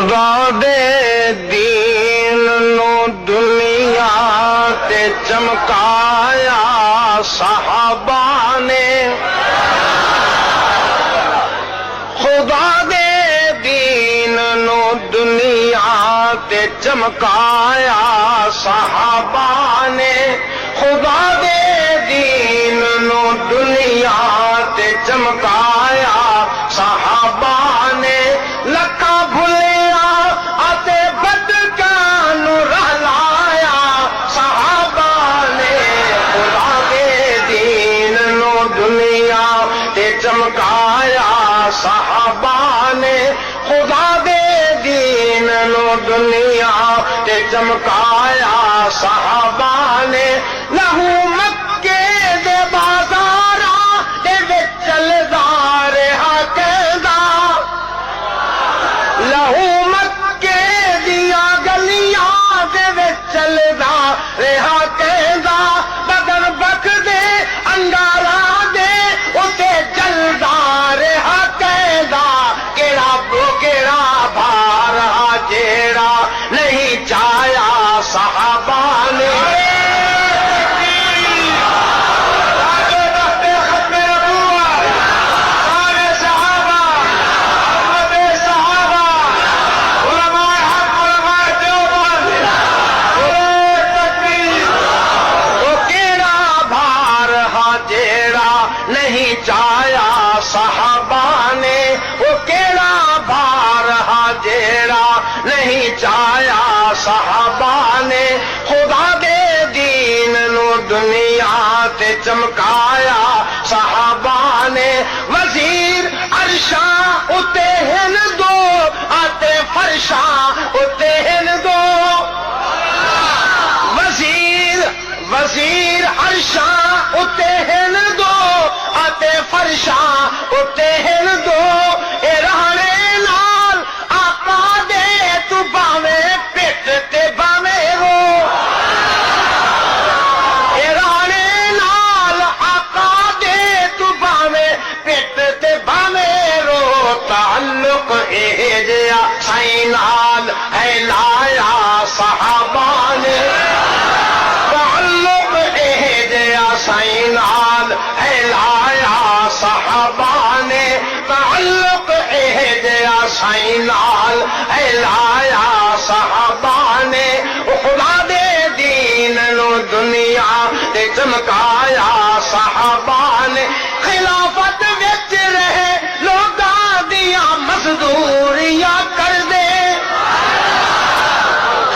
خدا دے دین نو دنیا تے چمکایا صحابہ نے، خدا دے دین نو دنیا تے چمکایا صحابہ نے، خدا دے دین نو دنیا تے چمکایا صحابہ نے، لکھاں بھلیا آتے بدکاں نو رہلایا صحابہ نے، خدا دے دین نو دنیا تے چمکایا صحابہ نے، خدا دے دین نو دنیا تے چمکایا صحابہ نے، لہو مکے دے بازاراں دے وچ چلدا رہا کہندا، لہو مکے دیاں گلیاں دے وچ چلدا رہا کہندا، بدن بکدے انگاراں دے اتے چلدا رہا کہندا، کیڑا بھار جیڑا نہیں چایا صحابہ نے، نہیں چایا صحابہ نے، وہ کیڑا بھار جیڑا نہیں چایا صحابہ نے، خدا دے دین نو دنیا تے چمکایا صحابہ نے، وزیر عرشاں اتے ہن دو آتے فرشاں اتے ہن دو، وزیر عرشاں اتے ہن دو آتے فرشاں اتے ہن دو، اے رہنے نال آقا دے تو باویں پٹ تے باویں رو، اے رہنے نال آقا دے تو باویں پٹ تے باویں رو، تعلق اے جیا سائیں نال ہے لایا صحابہ نے، تعلق اے جیا سائیں نال ہے لایا صحابہ نے، تعلق اے جیا سائیں نال ہے لایا صحابہ نے، خدا دے دین نو دنیا تے چمکایا صحابہ نے، خلافت وچ رہے لوگاں دیاں مزدوریاں کر دے،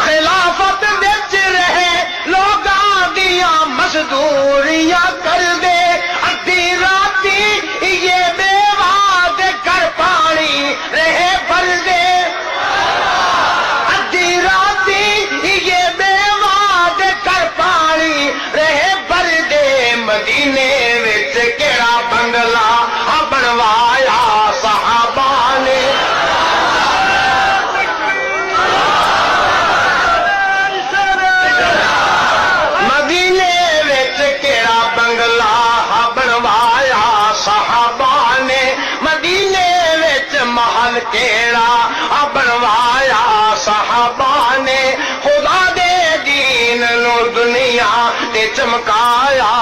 خلافت وچ رہے لوگاں دیاں مزدوریاں کر دے، ادھی راتی یہ بیوہ دے گھر پانی رہے بھر دے، ادھی راتی یہ بیوہ دے گھر پانی رہے بھر دے، مدینے وچ کیڑا بنگلہ بنوایا صحابہ نے، مدینے وچ کیڑا بنگلہ بنوایا صحابہ نے، مدینے وچ محل کیڑا بنوایا صحابہ نے، خدا دے دین نو دنیا تے چمکایا